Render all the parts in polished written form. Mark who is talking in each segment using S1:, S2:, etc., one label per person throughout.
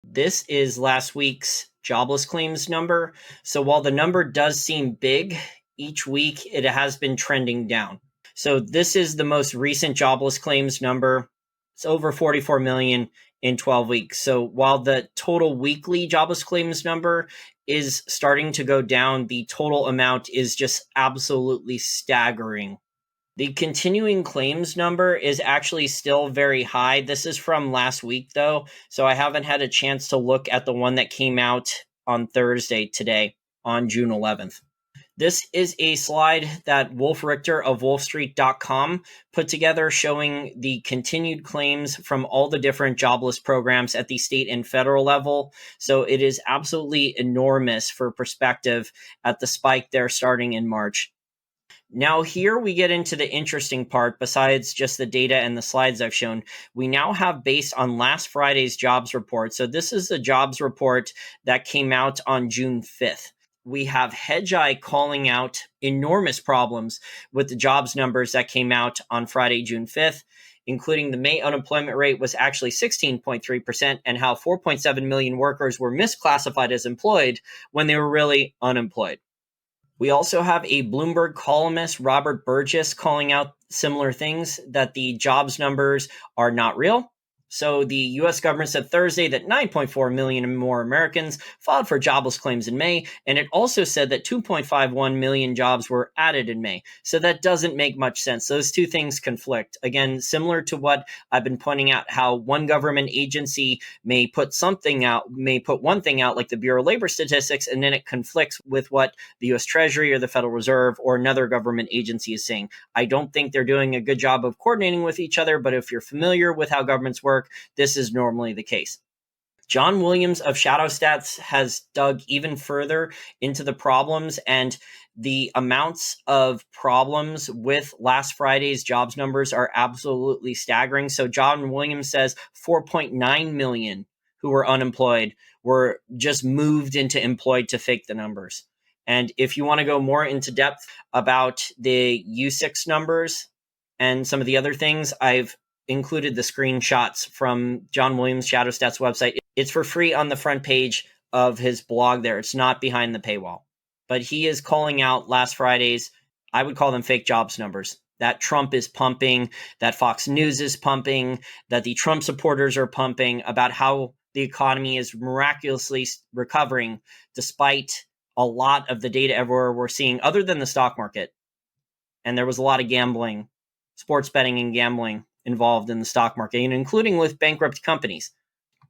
S1: This is last week's jobless claims number. So while the number does seem big, each week it has been trending down. So this is the most recent jobless claims number. It's over 44 million in 12 weeks. So while the total weekly jobless claims number is starting to go down, the total amount is just absolutely staggering. The continuing claims number is actually still very high. This is from last week, though, so I haven't had a chance to look at the one that came out on Thursday today, on June 11th. This is a slide that Wolf Richter of wolfstreet.com put together showing the continued claims from all the different jobless programs at the state and federal level. So it is absolutely enormous for perspective at the spike there starting in March. Now, here we get into the interesting part. Besides just the data and the slides I've shown, we now have, based on last Friday's jobs report. So this is the jobs report that came out on June 5th. We have Hedgeye calling out enormous problems with the jobs numbers that came out on Friday, June 5th, including the May unemployment rate was actually 16.3%, and how 4.7 million workers were misclassified as employed when they were really unemployed. We also have a Bloomberg columnist, Robert Burgess, calling out similar things, that the jobs numbers are not real. So the U.S. government said Thursday that 9.4 million more Americans filed for jobless claims in May, and it also said that 2.51 million jobs were added in May. So that doesn't make much sense. Those two things conflict. Again, similar to what I've been pointing out, how one government agency may put one thing out, like the Bureau of Labor Statistics, and then it conflicts with what the U.S. Treasury or the Federal Reserve or another government agency is saying. I don't think they're doing a good job of coordinating with each other, but if you're familiar with how governments work, this is normally the case. John Williams of ShadowStats has dug even further into the problems, and the amounts of problems with last Friday's jobs numbers are absolutely staggering. So John Williams says 4.9 million who were unemployed were just moved into employed to fake the numbers. And if you want to go more into depth about the U6 numbers and some of the other things, I've included the screenshots from John Williams' ShadowStats website. It's for free on the front page of his blog there. It's not behind the paywall. But he is calling out last Friday's, I would call them fake jobs numbers, that Trump is pumping, that Fox News is pumping, that the Trump supporters are pumping, about how the economy is miraculously recovering despite a lot of the data everywhere we're seeing, other than the stock market. And there was a lot of gambling, sports betting and gambling involved in the stock market, and including with bankrupt companies.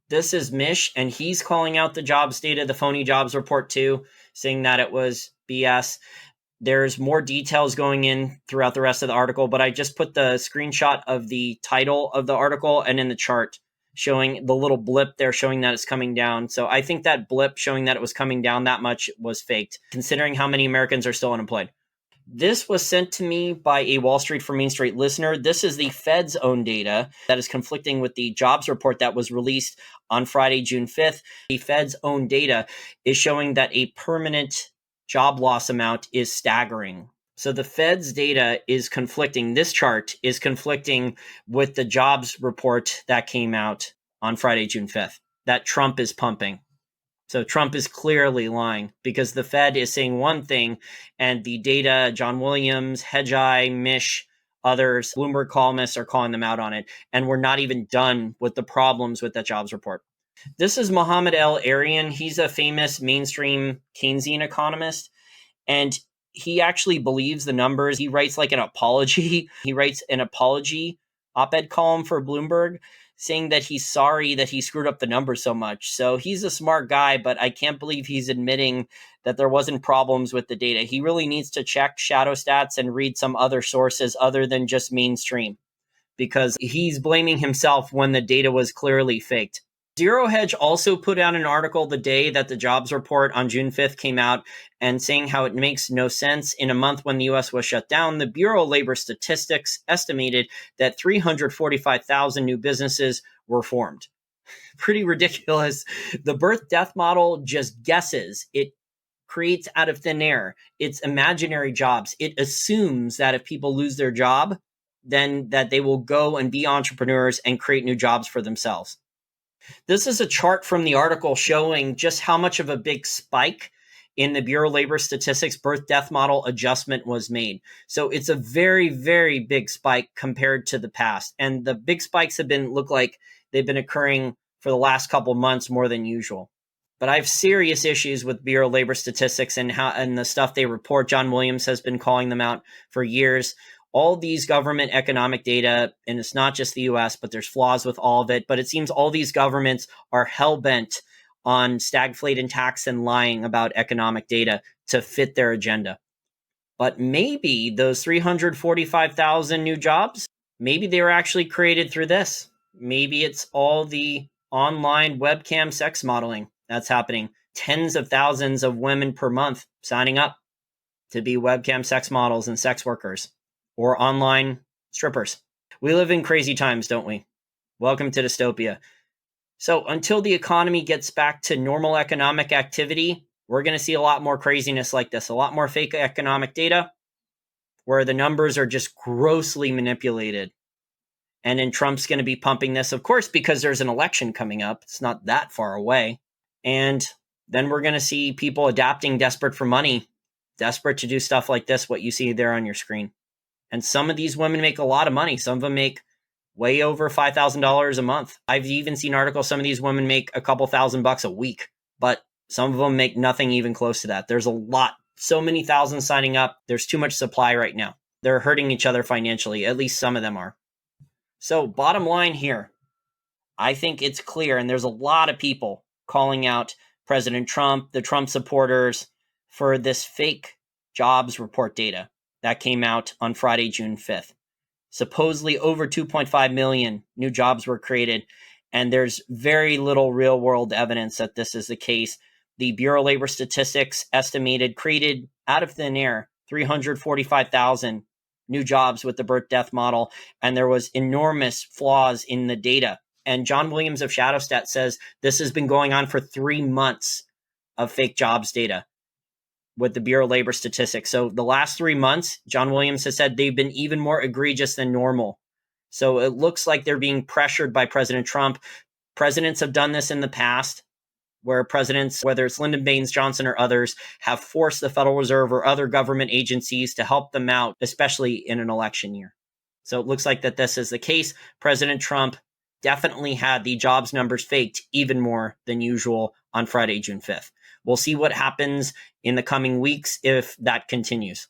S1: This is Mish, and he's calling out the jobs data, the phony jobs report too, saying that it was BS. There's more details going in throughout the rest of the article, but I just put the screenshot of the title of the article and in the chart showing the little blip there showing that it's coming down. So I think that blip showing that it was coming down that much was faked, considering how many Americans are still unemployed. This was sent to me by a Wall Street for Main Street listener. This is the Fed's own data that is conflicting with the jobs report that was released on Friday, June 5th. The Fed's own data is showing that a permanent job loss amount is staggering. So the Fed's data is conflicting. This chart is conflicting with the jobs report that came out on Friday, June 5th, that Trump is pumping. So Trump is clearly lying, because the Fed is saying one thing and the data, John Williams, Hedgeye, Mish, others, Bloomberg columnists are calling them out on it. And we're not even done with the problems with that jobs report. This is Mohammed El-Arian. He's a famous mainstream Keynesian economist, and he actually believes the numbers. He writes like an apology. He writes an apology op-ed column for Bloomberg, saying that he's sorry that he screwed up the numbers so much. So he's a smart guy, but I can't believe he's admitting that there wasn't problems with the data. He really needs to check ShadowStats and read some other sources other than just mainstream, because he's blaming himself when the data was clearly faked. Zero Hedge also put out an article the day that the jobs report on June 5th came out, and saying how it makes no sense. In a month when the U.S. was shut down, the Bureau of Labor Statistics estimated that 345,000 new businesses were formed. Pretty ridiculous. The birth-death model just guesses. It creates out of thin air. It's imaginary jobs. It assumes that if people lose their job, then that they will go and be entrepreneurs and create new jobs for themselves. This is a chart from the article showing just how much of a big spike in the Bureau of Labor Statistics birth death model adjustment was made. So it's a very, very big spike compared to the past. And the big spikes look like they've been occurring for the last couple months more than usual. But I have serious issues with Bureau of Labor Statistics and the stuff they report. John Williams has been calling them out for years. All these government economic data, and it's not just the US, but there's flaws with all of it. But it seems all these governments are hell-bent on stagflating tax and lying about economic data to fit their agenda. But maybe those 345,000 new jobs, maybe they were actually created through this. Maybe it's all the online webcam sex modeling that's happening. Tens of thousands of women per month signing up to be webcam sex models and sex workers or online strippers. We live in crazy times, don't we? Welcome to dystopia. So until the economy gets back to normal economic activity, we're going to see a lot more craziness like this, a lot more fake economic data where the numbers are just grossly manipulated. And then Trump's going to be pumping this, of course, because there's an election coming up. It's not that far away. And then we're going to see people adapting, desperate for money, desperate to do stuff like this, what you see there on your screen. And some of these women make a lot of money. Some of them make way over $5,000 a month. I've even seen articles, some of these women make a couple $1,000 a week, but some of them make nothing even close to that. There's a lot, so many thousands signing up. There's too much supply right now. They're hurting each other financially. At least some of them are. So bottom line here, I think it's clear, and there's a lot of people calling out President Trump, the Trump supporters, for this fake jobs report data that came out on Friday, June 5th. Supposedly over 2.5 million new jobs were created, and there's very little real world evidence that this is the case. The Bureau of Labor Statistics created out of thin air 345,000 new jobs with the birth death model, and there was enormous flaws in the data. And John Williams of Shadowstat says this has been going on for 3 months of fake jobs data with the Bureau of Labor Statistics. So the last 3 months, John Williams has said they've been even more egregious than normal. So it looks like they're being pressured by President Trump. Presidents have done this in the past, where presidents, whether it's Lyndon Baines Johnson or others, have forced the Federal Reserve or other government agencies to help them out, especially in an election year. So it looks like that this is the case. President Trump definitely had the jobs numbers faked even more than usual on Friday, June 5th. We'll see what happens in the coming weeks if that continues.